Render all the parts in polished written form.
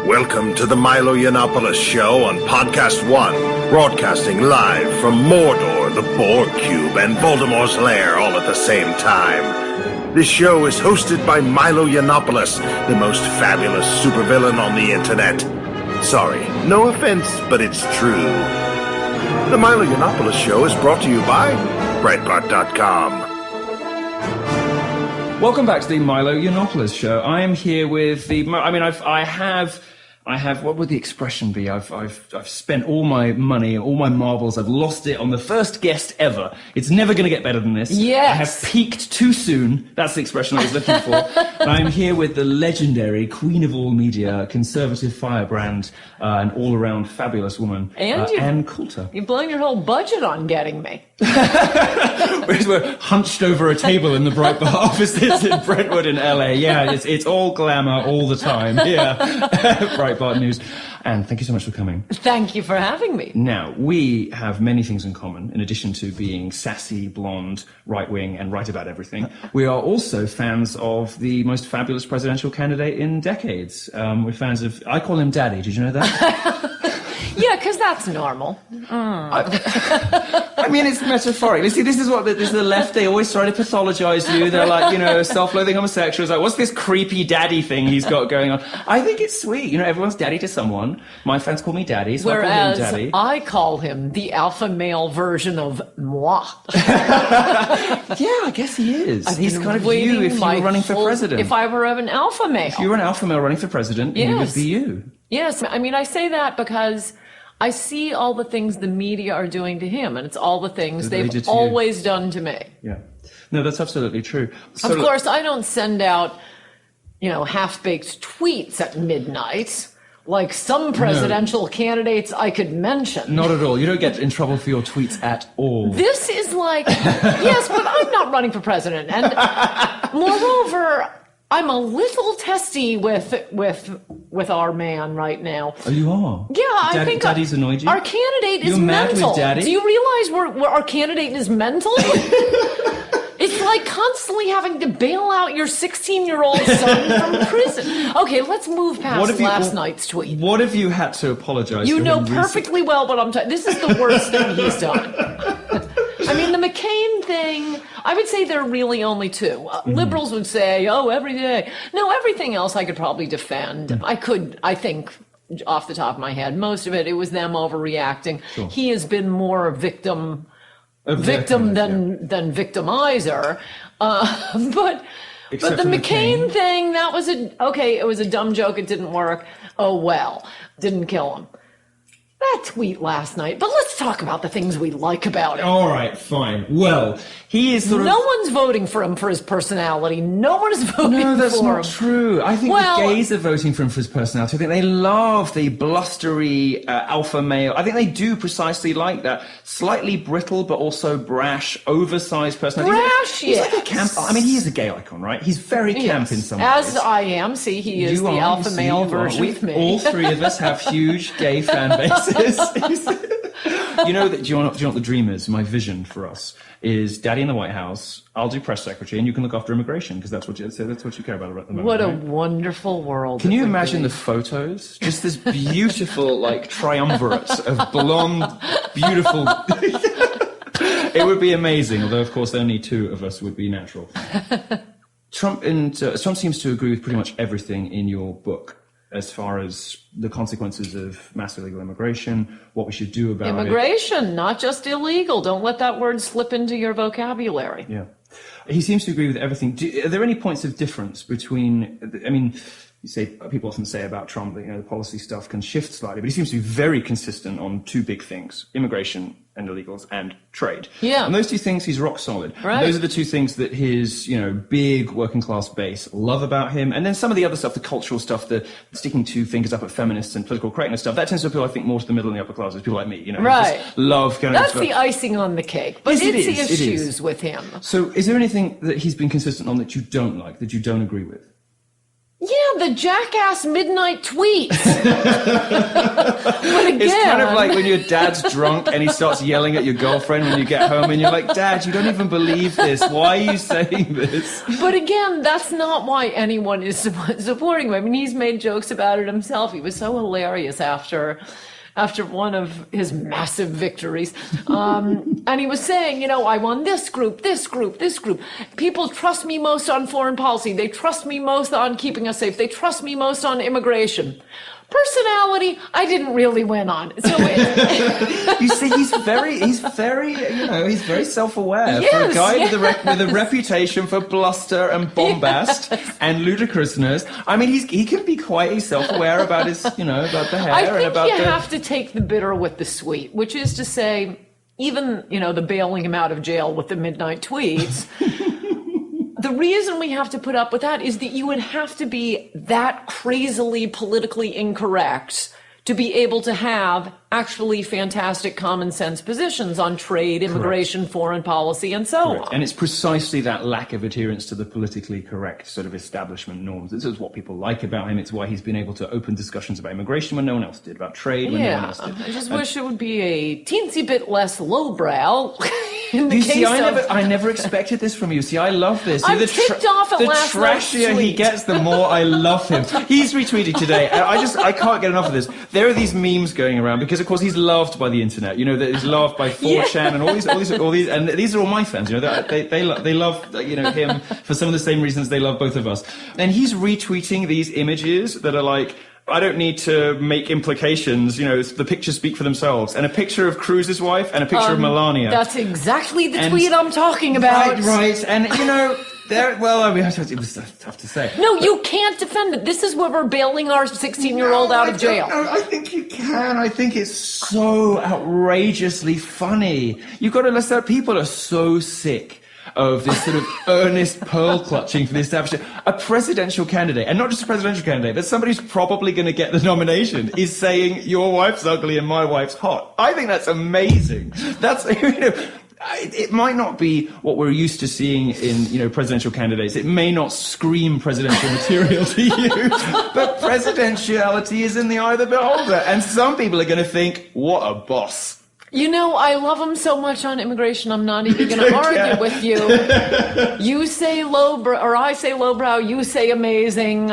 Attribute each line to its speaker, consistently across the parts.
Speaker 1: Welcome to the Milo Yiannopoulos Show on Podcast One, broadcasting live from Mordor, the Borg Cube, and Voldemort's lair all at the same time. This show is hosted by Milo Yiannopoulos, the most fabulous supervillain on the internet. Sorry, no offense, but it's true. The Milo Yiannopoulos Show is brought to you by Breitbart.com.
Speaker 2: Welcome back to the Milo Yiannopoulos Show. I am here with the. I have. What would the expression be? I've spent all my money, all my marbles. I've lost it on the first guest ever. It's never going to get better than this.
Speaker 3: Yes.
Speaker 2: I have peaked too soon. That's the expression I was looking for. And I'm here with the legendary queen of all media, conservative firebrand, an all-around fabulous woman, Anne Coulter.
Speaker 3: You've blown your whole budget on getting me.
Speaker 2: We're hunched over a table in the Breitbart offices in Brentwood in LA. Yeah, it's all glamour all the time. Yeah, Breitbart News. And thank you so much for coming.
Speaker 3: Thank you for having me.
Speaker 2: Now, we have many things in common. In addition to being sassy, blonde, right-wing, and right about everything, we are also fans of the most fabulous presidential candidate in decades. We're fans of... I call him Daddy. Did you know that?
Speaker 3: Yeah, because that's normal.
Speaker 2: I mean, it's metaphoric. See, this is the left. They always try to pathologize you. They're like, self-loathing homosexuals. Like, what's this creepy daddy thing he's got going on? I think it's sweet. Everyone's daddy to someone. My fans call me Daddy, so
Speaker 3: Whereas
Speaker 2: I call him Daddy.
Speaker 3: I call him the alpha male version of moi.
Speaker 2: Yeah, I guess he is. He's kind of you if you were running for president.
Speaker 3: If I were an alpha male.
Speaker 2: If you were an alpha male running for president,
Speaker 3: yes.
Speaker 2: He would be you.
Speaker 3: Yes, I mean, I say that because I see all the things the media are doing to him, and it's all the things they've always done to me.
Speaker 2: Yeah. No, that's absolutely true.
Speaker 3: Of course, I don't send out, half-baked tweets at midnight, like some presidential candidates I could mention.
Speaker 2: Not at all. You don't get in trouble for your tweets at all.
Speaker 3: This is like, yes, but I'm not running for president. And moreover, I'm a little testy with our man right now.
Speaker 2: Oh, you are?
Speaker 3: Yeah, I think
Speaker 2: Daddy's annoyed you?
Speaker 3: Our candidate is
Speaker 2: You're
Speaker 3: mental.
Speaker 2: mad with Daddy?
Speaker 3: Do you realize our candidate is mental? It's like constantly having to bail out your 16-year-old son from prison. Okay, let's move past last night's tweet.
Speaker 2: What have you had to apologize for?
Speaker 3: You know perfectly well what I'm talking. This is the worst thing he's done. I mean, the McCain thing, I would say there are really only two. Liberals would say, every day. No, everything else I could probably defend. I think, off the top of my head, most of it was them overreacting. Sure. He has been more a victim than victimizer. But the McCain thing, that was it was a dumb joke. It didn't work. Oh, well, didn't kill him. That tweet last night, but let's talk about the things we like about it.
Speaker 2: All right, fine. Well, he is
Speaker 3: No one's voting for him for his personality. No one is voting for him.
Speaker 2: No, that's not true. I think the gays are voting for him for his personality. I think they love the blustery alpha male. I think they do precisely like that. Slightly brittle, but also brash, oversized personality.
Speaker 3: Brash,
Speaker 2: he's like a camp. I mean, he is a gay icon, right? He's very camp in some ways.
Speaker 3: As I am. See, he is the alpha male version of me.
Speaker 2: All three of us have huge gay fan bases. Do you know what the dream is? My vision for us is Daddy in the White House. I'll do press secretary, and you can look after immigration because that's what you care about at the moment.
Speaker 3: What a
Speaker 2: right?
Speaker 3: wonderful world!
Speaker 2: Can you imagine the photos? Just this beautiful, triumvirate of blonde, beautiful. It would be amazing. Although, of course, only two of us would be natural. Trump seems to agree with pretty much everything in your book, as far as the consequences of mass illegal immigration, what we should do about
Speaker 3: immigration, not just illegal. Don't let that word slip into your vocabulary.
Speaker 2: Yeah. He seems to agree with everything. Are there any points of difference between, people often say about Trump that, the policy stuff can shift slightly, but he seems to be very consistent on two big things, immigration and illegals and trade.
Speaker 3: Yeah.
Speaker 2: And those two things, he's rock solid.
Speaker 3: Right.
Speaker 2: And those are the two things that his, big working class base love about him. And then some of the other stuff, the cultural stuff, the sticking two fingers up at feminists and political correctness stuff, that tends to appeal, I think, more to the middle and the upper classes, people like me,
Speaker 3: Right.
Speaker 2: Just love kind
Speaker 3: That's the icing on the cake. But
Speaker 2: yes,
Speaker 3: it's the issues with him.
Speaker 2: So is there anything that he's been consistent on that you don't like, that you don't agree with?
Speaker 3: Yeah, the jackass midnight tweets. But again,
Speaker 2: it's kind of like when your dad's drunk and he starts yelling at your girlfriend when you get home and you're like, Dad, you don't even believe this. Why are you saying this?
Speaker 3: But again, that's not why anyone is supporting him. I mean, he's made jokes about it himself. He was so hilarious after one of his massive victories. And he was saying, I won this group, this group, this group. People trust me most on foreign policy. They trust me most on keeping us safe. They trust me most on immigration. Personality, I didn't really win on. So
Speaker 2: you see, he's very self-aware.
Speaker 3: Yes,
Speaker 2: for a guy with a reputation for bluster and bombast and ludicrousness. I mean, he can be quite self-aware about his, about the hair and about
Speaker 3: I think you have to take the bitter with the sweet, which is to say, even, the bailing him out of jail with the midnight tweets. The reason we have to put up with that is that you would have to be that crazily politically incorrect to be able to have actually fantastic common sense positions on trade, immigration,
Speaker 2: Correct.
Speaker 3: Foreign policy, and so
Speaker 2: Correct.
Speaker 3: on.
Speaker 2: And it's precisely that lack of adherence to the politically correct sort of establishment norms. This is what people like about him. It's why he's been able to open discussions about immigration when no one else did, about trade when no one else did.
Speaker 3: I just wish it would be a teensy bit less lowbrow.
Speaker 2: I never expected this from you. See, I love this.
Speaker 3: I'm ticked off at last night's
Speaker 2: trashier he
Speaker 3: tweet.
Speaker 2: gets, the more I love him. He's retweeted today, and I can't get enough of this. There are these memes going around because, of course, he's loved by the internet. That he's loved by 4chan and all these, and these are all my fans. They love him for some of the same reasons they love both of us. And he's retweeting these images that are like, I don't need to make implications, the pictures speak for themselves. And a picture of Cruz's wife and a picture of Melania.
Speaker 3: That's exactly the tweet I'm talking about.
Speaker 2: Right. And, it was tough to say.
Speaker 3: No, you can't defend it. This is where we're bailing our 16-year-old out of jail.
Speaker 2: No, I think you can. I think it's so outrageously funny. You've got to understand, people are so sick of this sort of earnest pearl clutching for the establishment. A presidential candidate, and not just a presidential candidate, but somebody who's probably going to get the nomination, is saying your wife's ugly and my wife's hot. I think that's amazing. That's, it might not be what we're used to seeing in, presidential candidates. It may not scream presidential material to you, but presidentiality is in the eye of the beholder. And some people are going to think, what a boss.
Speaker 3: I love him so much on immigration, I'm not even going to argue with you. You say lowbrow, or I say lowbrow, you say amazing.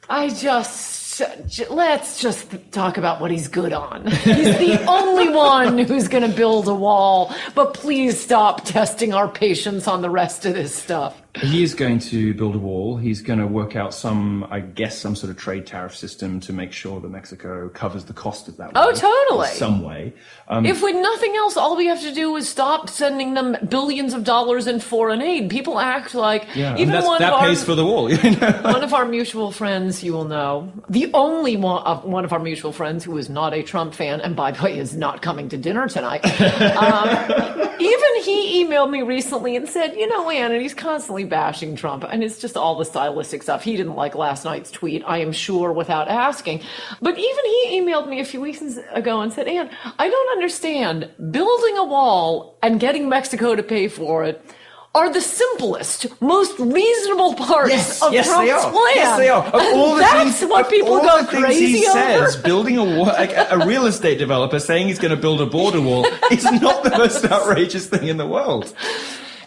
Speaker 3: Let's just talk about what he's good on. He's the only one who's going to build a wall, but please stop testing our patience on the rest of this stuff.
Speaker 2: He is going to build a wall. He's going to work out some sort of trade tariff system to make sure that Mexico covers the cost of that wall.
Speaker 3: Oh, totally.
Speaker 2: In some way.
Speaker 3: If with nothing else, all we have to do is stop sending them billions of dollars in foreign aid. People act like even
Speaker 2: that pays for the wall.
Speaker 3: One of our mutual friends, you will know, the only one of our mutual friends who is not a Trump fan, and by the way is not coming to dinner tonight. Even he emailed me recently and said, Ann, and he's constantly bashing Trump, and it's just all the stylistic stuff. He didn't like last night's tweet, I am sure, without asking. But even he emailed me a few weeks ago and said, Ann, I don't understand. Building a wall and getting Mexico to pay for it are the simplest, most reasonable parts of Trump's plan.
Speaker 2: Yes, they are.
Speaker 3: That's what people go crazy over.
Speaker 2: Says, building a real estate developer saying he's going to build a border wall is not the most outrageous thing in the world.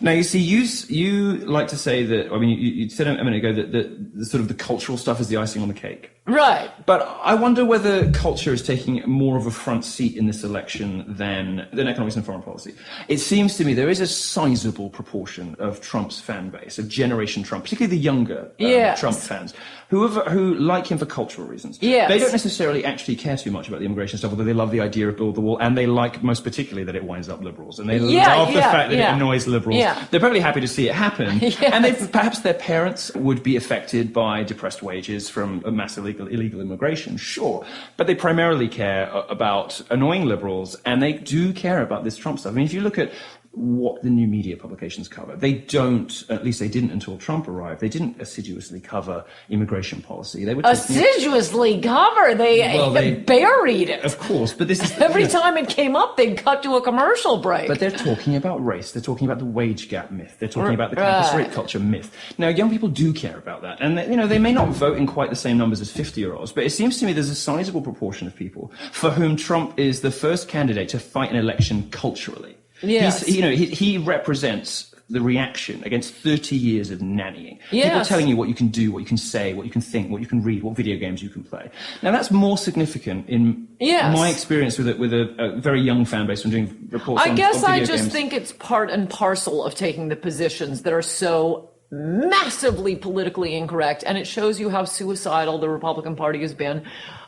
Speaker 2: Now, you see, you like to say that, you said a minute ago that the sort of the cultural stuff is the icing on the cake.
Speaker 3: Right.
Speaker 2: But I wonder whether culture is taking more of a front seat in this election than economics and foreign policy. It seems to me there is a sizable proportion of Trump's fan base, of Generation Trump, particularly the younger Trump fans, who like him for cultural reasons.
Speaker 3: Yes.
Speaker 2: They don't necessarily actually care too much about the immigration stuff, although they love the idea of build the wall, and they like most particularly that it winds up liberals, and they love the fact that it annoys liberals. Yeah. They're probably happy to see it happen. Yes. And perhaps their parents would be affected by depressed wages from a massive illegal immigration, sure. But they primarily care about annoying liberals, and they do care about this Trump stuff. If you look at what the new media publications cover. They don't, at least they didn't until Trump arrived, they didn't assiduously cover immigration policy. They would
Speaker 3: assiduously cover? They buried it.
Speaker 2: Of course, but this is...
Speaker 3: Every time it came up, they'd cut to a commercial break.
Speaker 2: But they're talking about race. They're talking about the wage gap myth. They're talking about the campus rape culture myth. Now, young people do care about that. And, they may not vote in quite the same numbers as 50-year-olds, but it seems to me there's a sizable proportion of people for whom Trump is the first candidate to fight an election culturally.
Speaker 3: Yes.
Speaker 2: He represents the reaction against 30 years of nannying.
Speaker 3: Yes.
Speaker 2: People telling you what you can do, what you can say, what you can think, what you can read, what video games you can play. Now, that's more significant in my experience with a very young fan base from doing reports on video games.
Speaker 3: I just think it's part and parcel of taking the positions that are so massively politically incorrect, and it shows you how suicidal the Republican Party has been,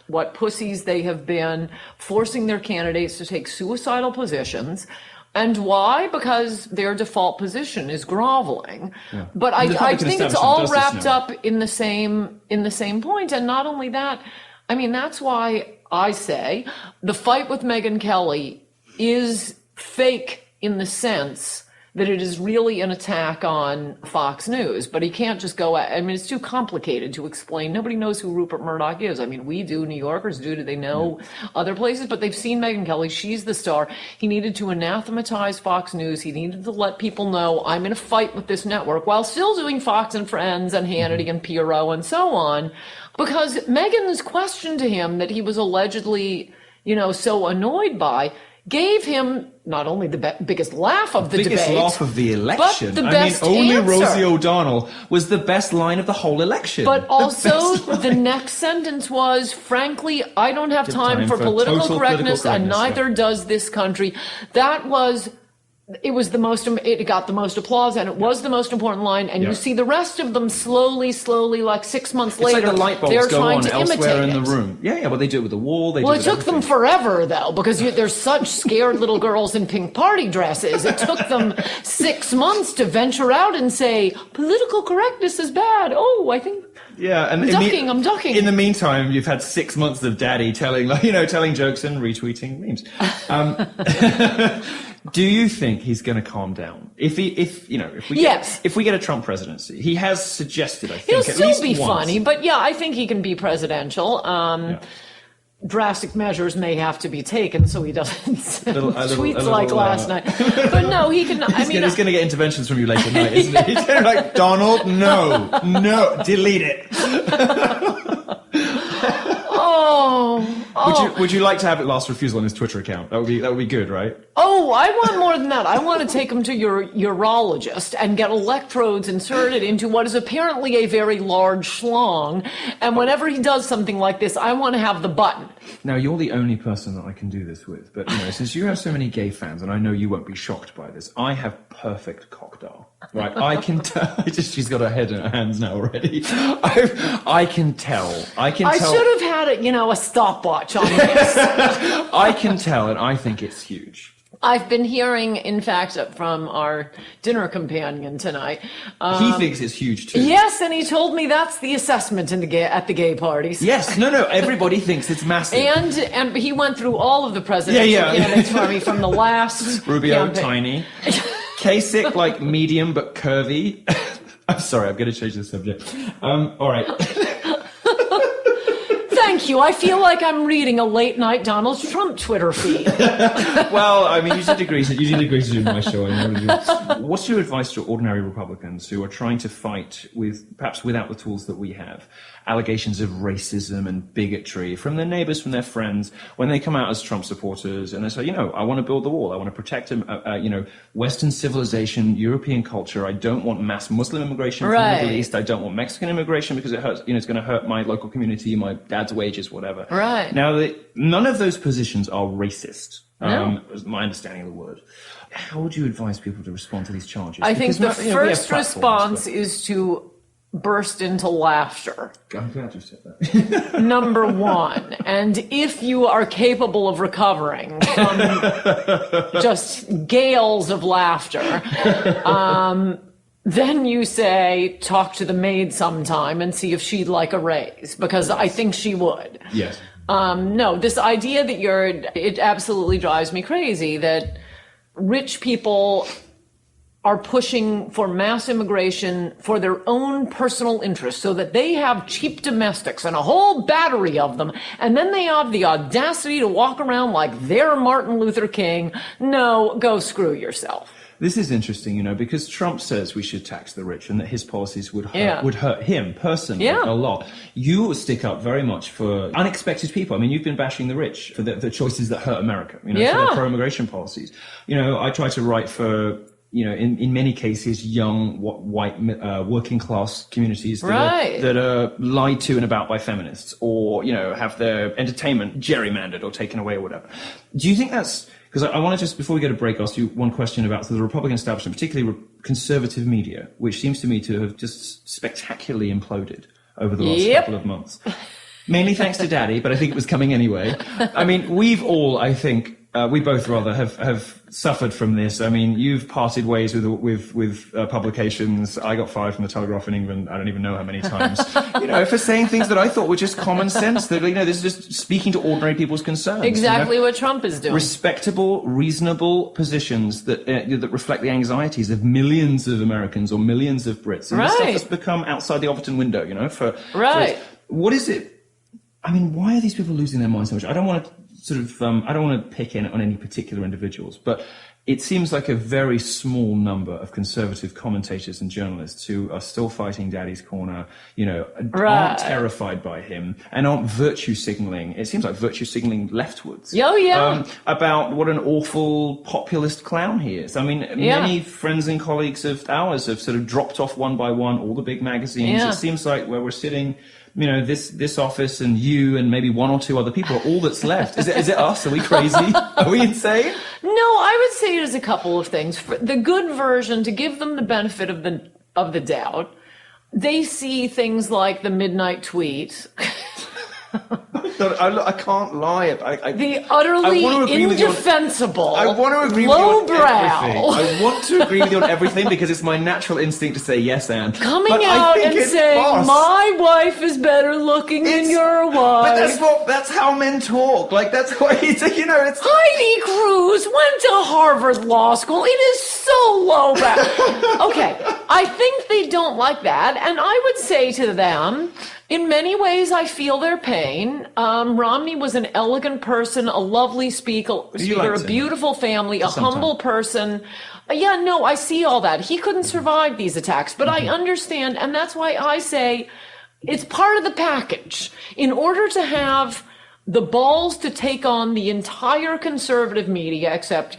Speaker 3: what pussies they have been, forcing their candidates to take suicidal positions. And why? Because their default position is groveling. Yeah. But I think it's all wrapped up in the same point. And not only that, I mean, that's why I say the fight with Megyn Kelly is fake in the sense that it is really an attack on Fox News. But he can't just go at, I mean, it's too complicated to explain. Nobody knows who Rupert Murdoch is. I mean, we do, New Yorkers do they know other places? But they've seen Megyn Kelly. She's the star. He needed to anathematize Fox News. He needed to let people know, I'm in a fight with this network, while still doing Fox and Friends and Hannity and Pirro and so on. Because Megyn's question to him that he was allegedly, so annoyed by, gave him not only the biggest laugh of the debate,
Speaker 2: biggest laugh of the election.
Speaker 3: But the best
Speaker 2: only
Speaker 3: answer.
Speaker 2: Rosie O'Donnell was the best line of the whole election.
Speaker 3: But also, the next sentence was, frankly, I don't have time for political correctness, and neither does this country. It got the most applause, and it was the most important line, and you see the rest of them slowly, like 6 months later,
Speaker 2: like the light bulbs
Speaker 3: they're
Speaker 2: go
Speaker 3: trying
Speaker 2: on
Speaker 3: to
Speaker 2: elsewhere
Speaker 3: imitate
Speaker 2: in the room. Yeah, well, they do it with the wall.
Speaker 3: It took them forever, though, because there's such scared little girls in pink party dresses. It took them 6 months to venture out and say, political correctness is bad. Oh, I think...
Speaker 2: Yeah, and
Speaker 3: I'm ducking.
Speaker 2: In the meantime, you've had 6 months of daddy telling jokes and retweeting memes. Do you think he's going to calm down? If we get a Trump presidency, he has suggested, I think,
Speaker 3: he'll
Speaker 2: at
Speaker 3: still
Speaker 2: least
Speaker 3: be
Speaker 2: once.
Speaker 3: funny, but I think he can be presidential. Drastic measures may have to be taken so he doesn't tweets like last night. But no, he can.
Speaker 2: He's going to get interventions from you later tonight, isn't he? He's going to be like, Donald, no, delete it. Would you like to have it last refusal on his Twitter account? That would be good, right?
Speaker 3: Oh, I want more than that. I want to take him to your urologist and get electrodes inserted into what is apparently a very large schlong. And whenever he does something like this, I want to have the button.
Speaker 2: Now, you're the only person that I can do this with. But, since you have so many gay fans, and I know you won't be shocked by this, I have perfect cocktail. Right, I can tell. She's got her head in her hands now already. I can tell. I should
Speaker 3: have had a stopwatch on this.
Speaker 2: I can tell, and I think it's huge.
Speaker 3: I've been hearing, in fact, from our dinner companion tonight.
Speaker 2: He thinks it's huge too.
Speaker 3: Yes, and he told me that's the assessment at the gay parties.
Speaker 2: Yes, no, everybody thinks it's massive.
Speaker 3: And he went through all of the presidential candidates for me from the last
Speaker 2: Rubio,
Speaker 3: campaign.
Speaker 2: tiny. Kasich, like medium but curvy. I'm sorry, I'm going to change the subject. All right.
Speaker 3: Thank you. I feel like I'm reading a late night Donald Trump Twitter feed.
Speaker 2: Well, I mean, you did agree to do my show. What's your advice to ordinary Republicans who are trying to fight perhaps without the tools that we have, allegations of racism and bigotry from their neighbors, from their friends, when they come out as Trump supporters and they say, I want to build the wall. I want to protect Western civilization, European culture. I don't want mass Muslim immigration from the Middle East. I don't want Mexican immigration because it hurts, it's going to hurt my local community, my dad's wages, whatever.
Speaker 3: Right.
Speaker 2: Now, none of those positions are racist.
Speaker 3: No.
Speaker 2: Is my understanding of the word. How would you advise people to respond to these charges?
Speaker 3: I think the first response is to burst into laughter.
Speaker 2: I'm glad you said that.
Speaker 3: Number one. And if you are capable of recovering from just gales of laughter, then you say, talk to the maid sometime and see if she'd like a raise, because I think she would.
Speaker 2: Yes.
Speaker 3: No, this idea that it absolutely drives me crazy that rich people are pushing for mass immigration for their own personal interests so that they have cheap domestics and a whole battery of them, and then they have the audacity to walk around like they're Martin Luther King. No, go screw yourself.
Speaker 2: This is interesting, because Trump says we should tax the rich and that his policies would hurt him personally a lot. You stick up very much for unexpected people. I mean, you've been bashing the rich for the choices that hurt America, for their pro-immigration policies. I try to write for, in many cases, young, white, working class communities that are lied to and about by feminists or, have their entertainment gerrymandered or taken away or whatever. Do you think that's... Because I want to just, before we go to break, ask you one question about the Republican establishment, particularly conservative media, which seems to me to have just spectacularly imploded over the last couple of months. Mainly thanks to Daddy, but I think it was coming anyway. I mean, we've all, I think, we both rather have suffered from this. I mean, you've parted ways with publications. I got fired from the Telegraph in England. I don't even know how many times, for saying things that I thought were just common sense. That this is just speaking to ordinary people's concerns.
Speaker 3: Exactly what Trump is doing.
Speaker 2: Respectable, reasonable positions that reflect the anxieties of millions of Americans or millions of Brits. And this stuff has become outside the Overton window. What is it? I mean, why are these people losing their minds so much? I don't want to I don't want to pick in on any particular individuals, but it seems like a very small number of conservative commentators and journalists who are still fighting Daddy's corner, aren't terrified by him and aren't virtue signaling. It seems like virtue signaling leftwards. About what an awful populist clown he is. I mean, many friends and colleagues of ours have sort of dropped off one by one, all the big magazines. It seems like where we're sitting, this office and you and maybe one or two other people are all that's left. Is it us? Are we crazy? Are we insane?
Speaker 3: No, I would say there's a couple of things. For the good version, to give them the benefit of the doubt, they see things like the midnight tweet.
Speaker 2: I can't lie.
Speaker 3: The utterly indefensible,
Speaker 2: I want to agree with you on everything. I want to agree with you on everything because it's my natural instinct to say yes, Anne.
Speaker 3: Coming out and saying, my wife is better looking than your wife.
Speaker 2: But that's how men talk. That's why it's.
Speaker 3: Heidi Cruz went to Harvard Law School. It is so low back. Okay, I think they don't like that, and I would say to them, in many ways, I feel their pain. Romney was an elegant person, a lovely speaker, a beautiful family, a humble person. I see all that. He couldn't survive these attacks, but I understand, and that's why I say it's part of the package. In order to have the balls to take on the entire conservative media, except,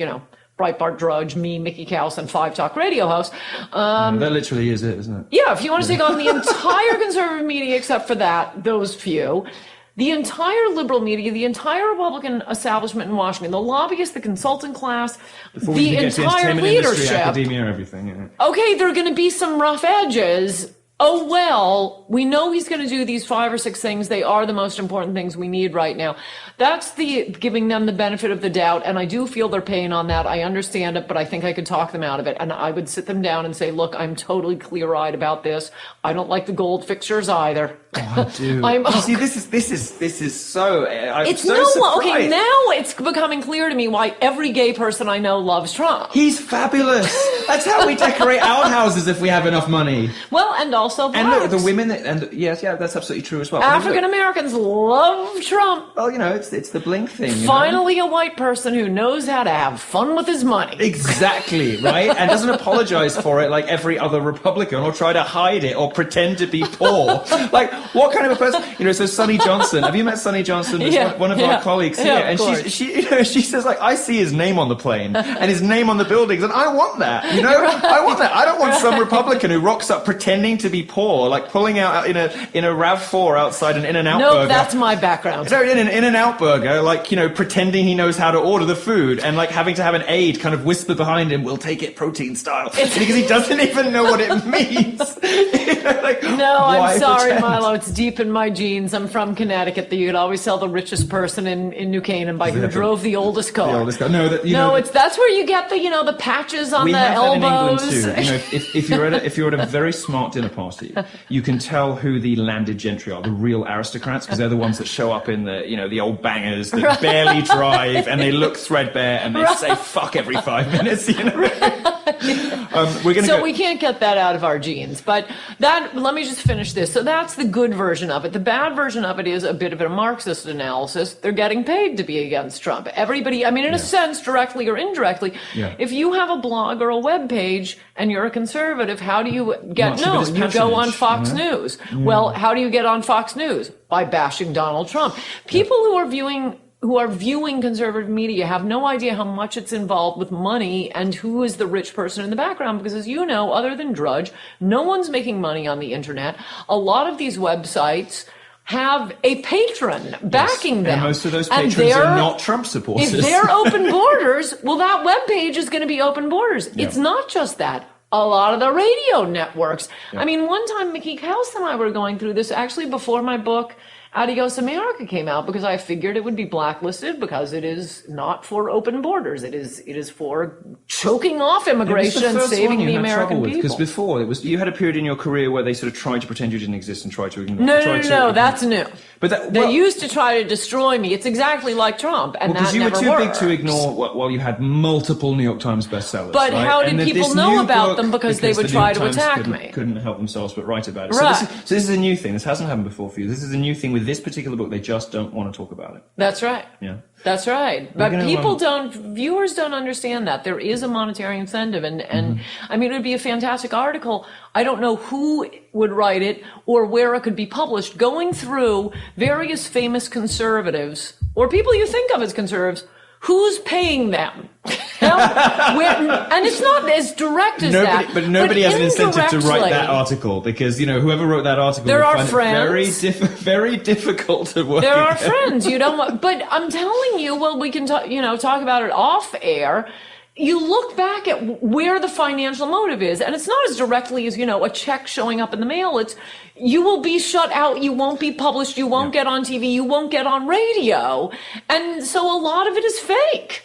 Speaker 3: Breitbart Drudge, me, Mickey Kaus, and 5 Talk radio hosts.
Speaker 2: That literally is it, isn't it?
Speaker 3: Yeah, if you want to take on the entire conservative media except for those few, the entire liberal media, the entire Republican establishment in Washington, the lobbyists, the consultant class, the entire leadership.
Speaker 2: Industry, academia, everything. Yeah.
Speaker 3: Okay, there are going to be some rough edges. Oh, well, we know he's going to do these 5 or 6 things. They are the most important things we need right now. That's giving them the benefit of the doubt. And I do feel their pain on that. I understand it, but I think I could talk them out of it. And I would sit them down and say, look, I'm totally clear-eyed about this. I don't like the gold fixtures either.
Speaker 2: Oh, I do. See, this is so. I'm so surprised.
Speaker 3: Okay, now it's becoming clear to me why every gay person I know loves Trump.
Speaker 2: He's fabulous. That's how we decorate our houses if we have enough money.
Speaker 3: Well, and also blacks.
Speaker 2: And look, the women, yes, that's absolutely true as well.
Speaker 3: African Americans love Trump.
Speaker 2: Well, it's the blink thing.
Speaker 3: Finally, a white person who knows how to have fun with his money.
Speaker 2: Exactly, right? And doesn't apologize for it like every other Republican or try to hide it or pretend to be poor. What kind of a person? So Sonny Johnson. Have you met Sonny Johnson? One of our colleagues here. And she says, I see his name on the plane and his name on the buildings, and I want that. I want that. I don't want some Republican who rocks up pretending to be poor, pulling out in a RAV4 outside an In-N-Out burger.
Speaker 3: No, that's my background.
Speaker 2: So in an In-N-Out burger, pretending he knows how to order the food and having to have an aide kind of whisper behind him, "We'll take it protein style," because he doesn't even know what it means.
Speaker 3: No, I'm sorry, Milo. It's deep in my genes. I'm from Connecticut. You could always tell the richest person in New Canaan by who drove the oldest car.
Speaker 2: The oldest car. No,
Speaker 3: that's where you get the patches on the
Speaker 2: that in England
Speaker 3: elbows.
Speaker 2: too. You know, if you're at a very smart dinner party, you can tell who the landed gentry are, the real aristocrats, because they're the ones that show up in the old bangers that barely drive and they look threadbare and they say fuck every 5 minutes. You know,
Speaker 3: We can't get that out of our genes. But let me just finish this. So that's the good version of it. The bad version of it is a bit of a Marxist analysis. They're getting paid to be against Trump. Everybody, I mean, in a sense, directly or indirectly, if you have a blog or a web page and you're a conservative, how do you get known? You go on Fox News. Well, how do you get on Fox News? By bashing Donald Trump. People who are viewing conservative media have no idea how much it's involved with money and who is the rich person in the background, because as you know, other than Drudge, no one's making money on the internet. A lot of these websites have a patron backing them.
Speaker 2: And most of those patrons are not Trump supporters.
Speaker 3: If they're open borders, well, that webpage is going to be open borders. Yeah. It's not just that. A lot of the radio networks. Yeah. I mean, one time Mickey Kaus and I were going through this actually before my book Adios America came out, because I figured it would be blacklisted because it is not for open borders. It is for choking off immigration and saving the American people.
Speaker 2: Because before you had a period in your career where they sort of tried to pretend you didn't exist and tried to ignore.
Speaker 3: No, that's new.
Speaker 2: But
Speaker 3: they used to try to destroy me. It's exactly like Trump, and that never worked. Because you were too big to
Speaker 2: ignore while you had multiple New York Times bestsellers.
Speaker 3: But right? How did people know about them? Because they would try to attack me.
Speaker 2: Couldn't help themselves but write about it.
Speaker 3: Right.
Speaker 2: So this is a new thing. This hasn't happened before for you. This is a new thing with this particular book. They just don't want to talk about it.
Speaker 3: That's right.
Speaker 2: Yeah.
Speaker 3: That's right. But viewers don't understand that. There is a monetary incentive. And I mean, it would be a fantastic article. I don't know who would write it or where it could be published, going through various famous conservatives or people you think of as conservatives. Who's paying them? And it's not as direct as that.
Speaker 2: But nobody has an incentive to write that article, because, you know, whoever wrote that article
Speaker 3: there
Speaker 2: would
Speaker 3: are
Speaker 2: find
Speaker 3: friends.
Speaker 2: it very difficult to work.
Speaker 3: There are friends. You don't want, but I'm telling you, well, we can talk about it off air. You look back at where the financial motive is, and it's not as directly as, a check showing up in the mail. It's, you will be shut out, you won't be published, you won't get on TV, you won't get on radio. And so a lot of it is fake.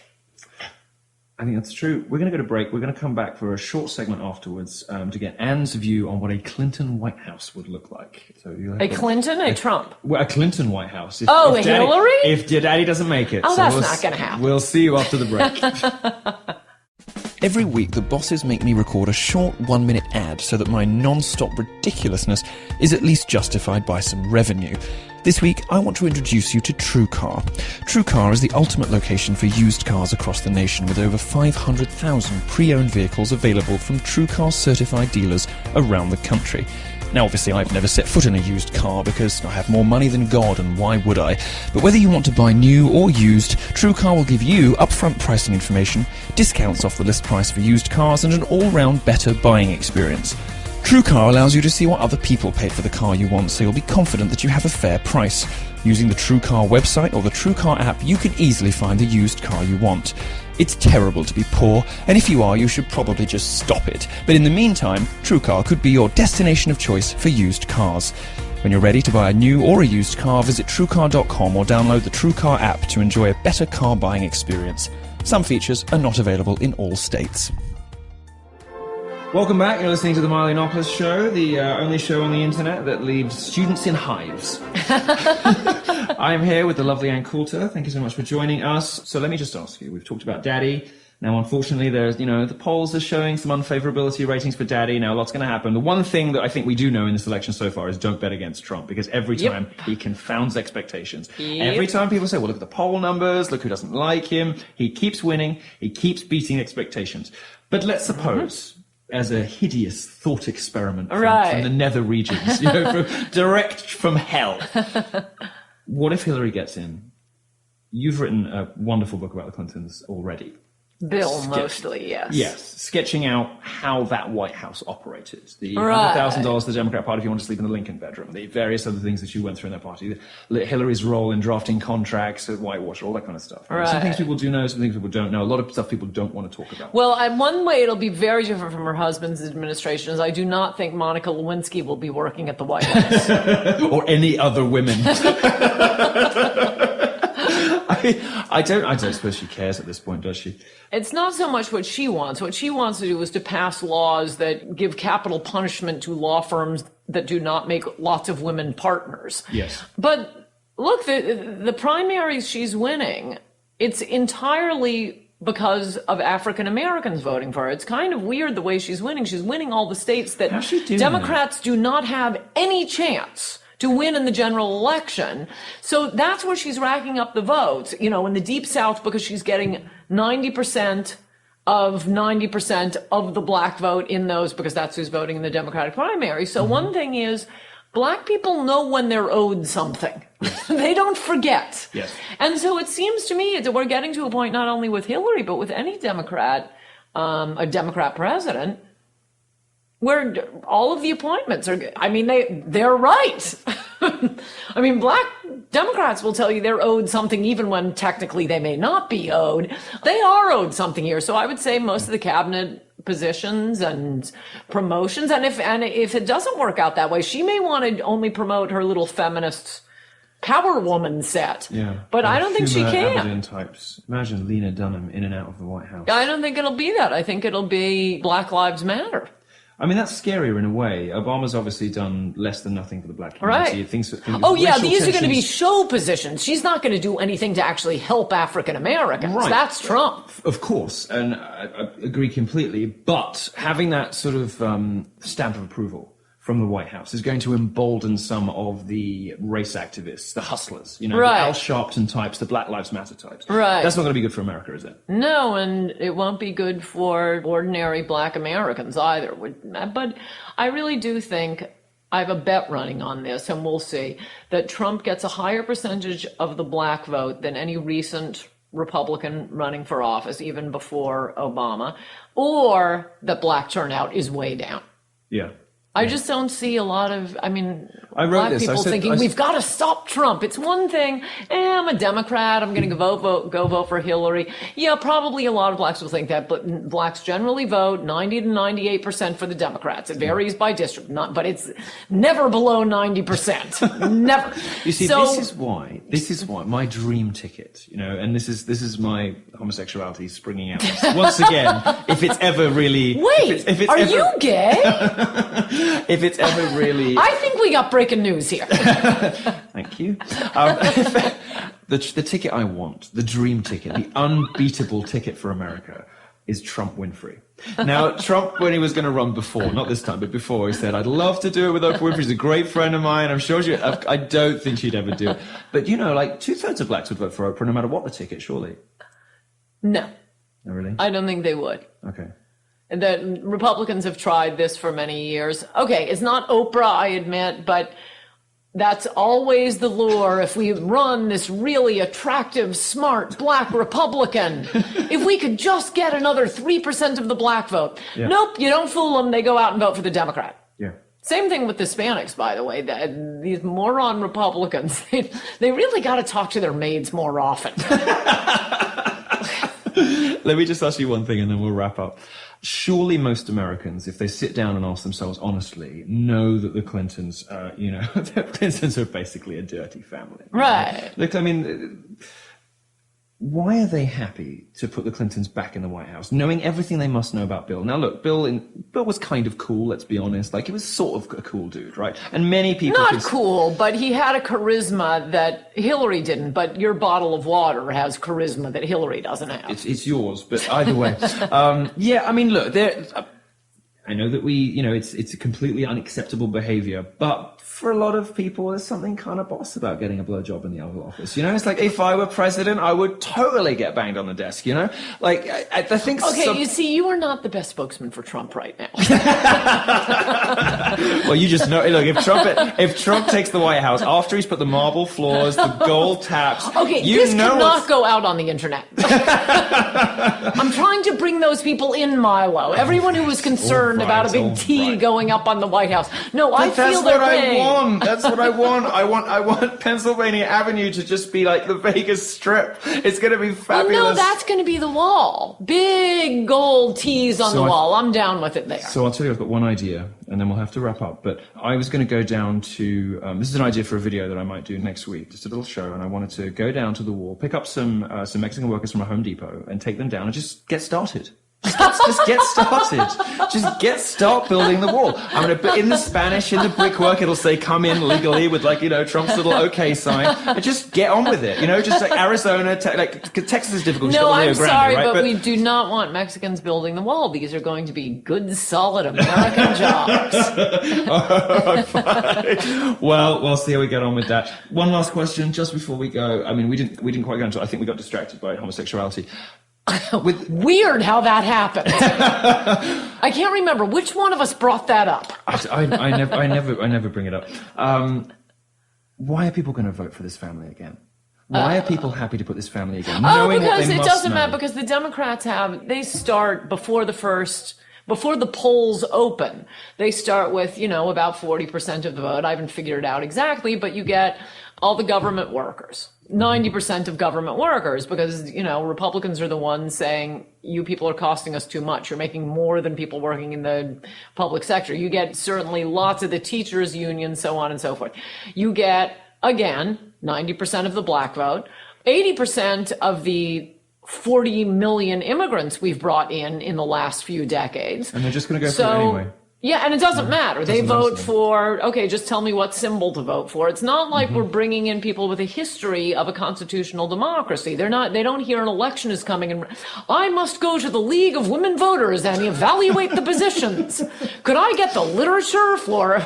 Speaker 2: I think that's true. We're going to go to break. We're going to come back for a short segment afterwards to get Anne's view on what a Clinton White House would look like. So
Speaker 3: a Trump?
Speaker 2: Well, a Clinton White House. If
Speaker 3: Hillary?
Speaker 2: If Daddy doesn't make it.
Speaker 3: Oh, that's not going to happen.
Speaker 2: We'll see you after the break.
Speaker 4: Every week, the bosses make me record a short 1-minute ad so that my non-stop ridiculousness is at least justified by some revenue. This week, I want to introduce you to TrueCar. TrueCar is the ultimate location for used cars across the nation, with over 500,000 pre-owned vehicles available from TrueCar certified dealers around the country. Now, obviously, I've never set foot in a used car because I have more money than God, and why would I? But whether you want to buy new or used, TrueCar will give you upfront pricing information, discounts off the list price for used cars, and an all-round better buying experience. TrueCar allows you to see what other people paid for the car you want, so you'll be confident that you have a fair price. Using the TrueCar website or the TrueCar app, you can easily find the used car you want. It's terrible to be poor, and if you are, you should probably just stop it. But in the meantime, TrueCar could be your destination of choice for used cars. When you're ready to buy a new or a used car, visit TrueCar.com or download the TrueCar app to enjoy a better car buying experience. Some features are not available in all states.
Speaker 2: Welcome back. You're listening to the Milo Yiannopoulos Show, the only show on the internet that leaves students in hives. I am here with the lovely Ann Coulter. Thank you so much for joining us. So let me just ask you, we've talked about Daddy. Now, unfortunately, there's, the polls are showing some unfavorability ratings for Daddy. Now, a lot's going to happen. The one thing that I think we do know in this election so far is don't bet against Trump, because every time he confounds expectations. Every time people say, well, look at the poll numbers, look who doesn't like him, he keeps winning, he keeps beating expectations. But let's suppose, as a hideous thought experiment from the nether regions, direct from hell. What if Hillary gets in? You've written a wonderful book about the Clintons already.
Speaker 3: Bill, mostly, yes.
Speaker 2: Yes, sketching out how that White House operated. The $100,000 to the Democrat Party if you want to sleep in the Lincoln bedroom. The various other things that you went through in that party. Hillary's role in drafting contracts, whitewash, all that kind of stuff.
Speaker 3: Right.
Speaker 2: Some things people do know, some things people don't know. A lot of stuff people don't want to talk about.
Speaker 3: Well, one way it'll be very different from her husband's administration is I do not think Monica Lewinsky will be working at the White House.
Speaker 2: Or any other women. I don't suppose she cares at this point, does she?
Speaker 3: It's not so much what she wants. What she wants to do is to pass laws that give capital punishment to law firms that do not make lots of women partners.
Speaker 2: Yes.
Speaker 3: But look, the primaries she's winning, it's entirely because of African Americans voting for her. It's kind of weird the way she's winning. She's winning all the states that
Speaker 2: How's she doing
Speaker 3: Democrats do not have any chance to win in the general election. So that's where she's racking up the votes, in the Deep South, because she's getting 90% of the black vote in those, because that's who's voting in the Democratic primary. So one thing is, black people know when they're owed something. They don't forget.
Speaker 2: Yes.
Speaker 3: And so it seems to me that we're getting to a point, not only with Hillary, but with any Democrat, a Democrat president, where all of the appointments are, they're right. I mean, black Democrats will tell you they're owed something even when technically they may not be owed. They are owed something here. So I would say most of the cabinet positions and promotions, and if it doesn't work out that way, she may want to only promote her little feminist power woman set.
Speaker 2: Yeah.
Speaker 3: But I don't think she can.
Speaker 2: Abaddon types. Imagine Lena Dunham in and out of the White House.
Speaker 3: I don't think it'll be that. I think it'll be Black Lives Matter.
Speaker 2: I mean, that's scarier in a way. Obama's obviously done less than nothing for the black community.
Speaker 3: Right.
Speaker 2: Things
Speaker 3: These are going to be show positions. She's not going to do anything to actually help African Americans.
Speaker 2: Right.
Speaker 3: That's Trump.
Speaker 2: Of course, and I agree completely. But having that sort of stamp of approval from the White House is going to embolden some of the race activists, the hustlers,
Speaker 3: Right.
Speaker 2: the Al Sharpton types, the Black Lives Matter types.
Speaker 3: Right.
Speaker 2: That's not going to be good for America, is it?
Speaker 3: No, and it won't be good for ordinary black Americans either. But I really do think, I have a bet running on this, and we'll see, that Trump gets a higher percentage of the black vote than any recent Republican running for office, even before Obama, or that black turnout is way down.
Speaker 2: Yeah.
Speaker 3: I just don't see a lot of,
Speaker 2: I wrote
Speaker 3: black
Speaker 2: this.
Speaker 3: people thinking, we've got to stop Trump. It's one thing, I'm a Democrat, I'm going to go vote for Hillary. Yeah, probably a lot of blacks will think that, but blacks generally vote 90 to 98% for the Democrats. It varies by district, but it's never below 90%. Never.
Speaker 2: You see, this is why my dream ticket, and this is my homosexuality springing out. Once again, if it's ever really...
Speaker 3: Wait, are you gay?
Speaker 2: If it's ever really...
Speaker 3: I think we got breaking news here.
Speaker 2: Thank you. The ticket I want, the dream ticket, the unbeatable ticket for America is Trump Winfrey. Now, Trump, when he was going to run before, not this time, but before, he said, I'd love to do it with Oprah Winfrey. She's a great friend of mine. I'm sure I don't think she'd ever do it. But, 2/3 of blacks would vote for Oprah no matter what the ticket, surely.
Speaker 3: No.
Speaker 2: Oh, really?
Speaker 3: I don't think they would.
Speaker 2: Okay.
Speaker 3: The Republicans have tried this for many years. Okay, it's not Oprah, I admit, but that's always the lure. If we run this really attractive, smart, black Republican, if we could just get another 3% of the black vote. Yeah. Nope, you don't fool them. They go out and vote for the Democrat.
Speaker 2: Yeah.
Speaker 3: Same thing with Hispanics, by the way. These moron Republicans, they really got to talk to their maids more often.
Speaker 2: Let me just ask you one thing and then we'll wrap up. Surely most Americans, if they sit down and ask themselves honestly, know that the Clintons, the Clintons are basically a dirty family.
Speaker 3: Right.
Speaker 2: Look, why are they happy to put the Clintons back in the White House, knowing everything they must know about Bill? Now, look, Bill was kind of cool, let's be honest. He was sort of a cool dude, right? And many people...
Speaker 3: Not cool, but he had a charisma that Hillary didn't, but your bottle of water has charisma that Hillary doesn't have.
Speaker 2: It's yours, but either way. Look, I know that it's a completely unacceptable behavior, but for a lot of people, there's something kind of boss about getting a blowjob in the Oval Office. It's like, if I were president, I would totally get banged on the desk, I think...
Speaker 3: Okay, you see, you are not the best spokesman for Trump right now.
Speaker 2: Well, you just know, look, if Trump takes the White House, after he's put the marble floors, the gold taps...
Speaker 3: Okay, this cannot go out on the internet. I'm trying to bring those people in, Milo. Everyone who was concerned concerned about a big T going up on the White House. No, I feel their pain.
Speaker 2: That's what I want. I want Pennsylvania Avenue to just be like the Vegas Strip. It's going to be fabulous.
Speaker 3: Well, no, that's going to be the wall. Big gold T's on the wall. I'm down with it there.
Speaker 2: So I'll tell you, I've got one idea, and then we'll have to wrap up. But I was going to go down to, this is an idea for a video that I might do next week, just a little show, and I wanted to go down to the wall, pick up some Mexican workers from a Home Depot, and take them down and just get started. Just get started. Start building the wall. I'm going to put in the Spanish, in the brickwork, it'll say come in legally with Trump's little OK sign. And just get on with it. Just like Arizona, Texas is difficult.
Speaker 3: No, I'm sorry, right? but we do not want Mexicans building the wall. These are going to be good, solid American jobs.
Speaker 2: Well, we'll see how we get on with that. One last question just before we go. I mean, we didn't quite go into it. I think we got distracted by homosexuality.
Speaker 3: Weird how that happened. I can't remember which one of us brought that up.
Speaker 2: I never bring it up. Why are people going to vote for this family again? Why are people happy to put this family again?
Speaker 3: Because it doesn't matter. Because the Democrats they start before the polls open. They start with about 40% of the vote. I haven't figured it out exactly, but you get all the government workers. 90% of government workers, because, Republicans are the ones saying, you people are costing us too much. You're making more than people working in the public sector. You get certainly lots of the teachers' unions, so on and so forth. You get, again, 90% of the black vote, 80% of the 40 million immigrants we've brought in the last few decades.
Speaker 2: And they're just going to go for it anyway.
Speaker 3: Yeah, and it doesn't matter. They vote for, just tell me what symbol to vote for. It's not like we're bringing in people with a history of a constitutional democracy. They don't hear an election is coming and I must go to the League of Women Voters and evaluate the positions. Could I get the literature for,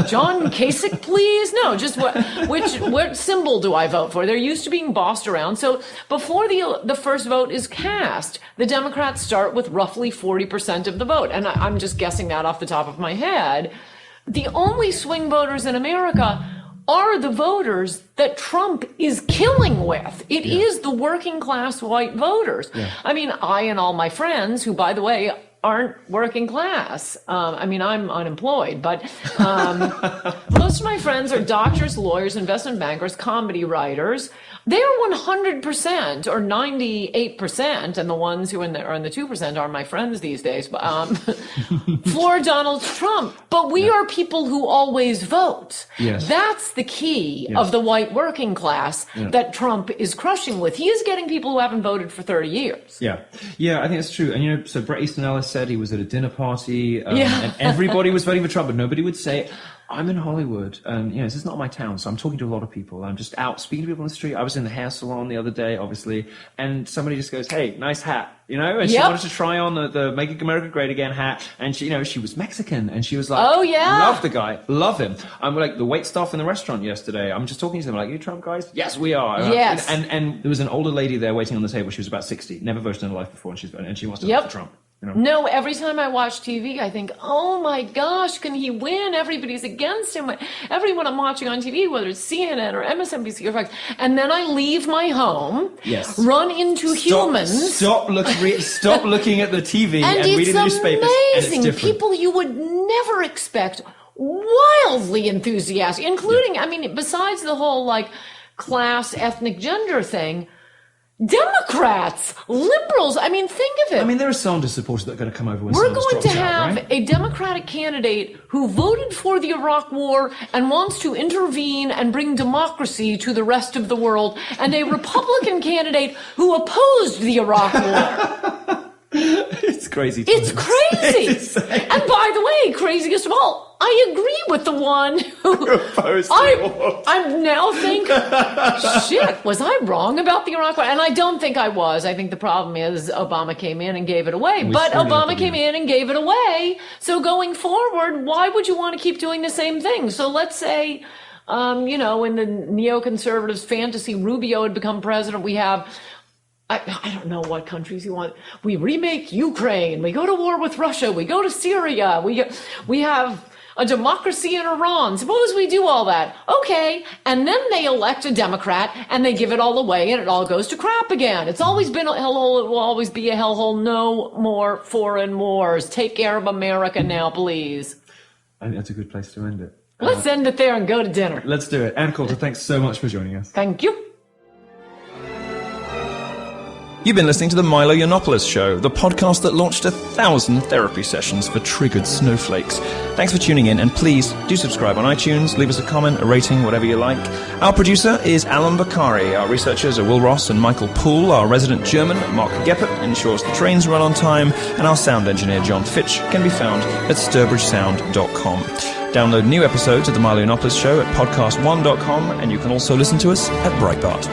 Speaker 3: John Kasich, please? No, just what symbol do I vote for? They're used to being bossed around. So before the first vote is cast, the Democrats start with roughly 40% of the vote. And I'm just guessing that off the top of my head. The only swing voters in America are the voters that Trump is killing with. It is the working class white voters. Yeah. I mean, I and all my friends, who, by the way, aren't working class. I'm unemployed, but most of my friends are doctors, lawyers, investment bankers, comedy writers. They are 100% or 98%, and the ones who are in the 2% are my friends these days, for Donald Trump. But we are people who always vote. Yes. That's the key of the white working class that Trump is crushing with. He is getting people who haven't voted for 30 years.
Speaker 2: Yeah, I think that's true. And, so Bret Easton Ellis said he was at a dinner party, and everybody was voting for Trump, but nobody would say it. I'm in Hollywood, and this is not my town, so I'm talking to a lot of people. I'm just out speaking to people on the street. I was in the hair salon the other day, obviously, and somebody just goes, "Hey, nice hat," and she wanted to try on the "Make America Great Again" hat, and she was Mexican, and she was like, "Oh yeah, love the guy, love him." I'm like the wait staff in the restaurant yesterday. I'm just talking to them like, "You Trump guys?" Yes, we are.
Speaker 3: Yes.
Speaker 2: And there was an older lady there waiting on the table. She was about 60, never voted in her life before, and she wants to vote for Trump.
Speaker 3: No, every time I watch TV, I think, oh my gosh, can he win? Everybody's against him. Everyone I'm watching on TV, whether it's CNN or MSNBC or Fox, and then I leave my home, run into humans.
Speaker 2: Stop looking at the TV and reading the newspapers.
Speaker 3: And it's amazing. People you would never expect, wildly enthusiastic, including, besides the whole class, ethnic, gender thing, Democrats, liberals, think of it.
Speaker 2: There are Sanders supporters that are going to come over when
Speaker 3: we're
Speaker 2: Sanders
Speaker 3: going to have
Speaker 2: right?
Speaker 3: a Democratic candidate who voted for the Iraq War and wants to intervene and bring democracy to the rest of the world, and a Republican candidate who opposed the Iraq War.
Speaker 2: It's crazy.
Speaker 3: It's crazy. And by the way, craziest of all, I agree with the one who
Speaker 2: opposed
Speaker 3: I now think, shit, was I wrong about the Iraq War? And I don't think I was. I think the problem is Obama came in and gave it away. But Obama came in and gave it away. So going forward, why would you want to keep doing the same thing? So let's say, in the neoconservatives' fantasy, Rubio had become president. We have... I don't know what countries you want. We remake Ukraine. We go to war with Russia. We go to Syria. We have a democracy in Iran. Suppose we do all that. Okay. And then they elect a Democrat and they give it all away and it all goes to crap again. It's always been a hellhole. It will always be a hellhole. No more foreign wars. Take care of America now, please.
Speaker 2: I think that's a good place to end it.
Speaker 3: Let's end it there and go to dinner.
Speaker 2: Let's do it. Anne Coulter, thanks so much for joining us.
Speaker 3: Thank you.
Speaker 4: You've been listening to the Milo Yiannopoulos Show, the podcast that launched 1,000 therapy sessions for triggered snowflakes. Thanks for tuning in, and please do subscribe on iTunes, leave us a comment, a rating, whatever you like. Our producer is Alan Bakari. Our researchers are Will Ross and Michael Poole. Our resident German, Mark Geppert, ensures the trains run on time. And our sound engineer, John Fitch, can be found at sturbridgesound.com. Download new episodes of the Milo Yiannopoulos Show at podcast1.com, and you can also listen to us at Breitbart.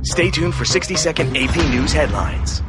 Speaker 5: Stay tuned for 60-second AP News headlines.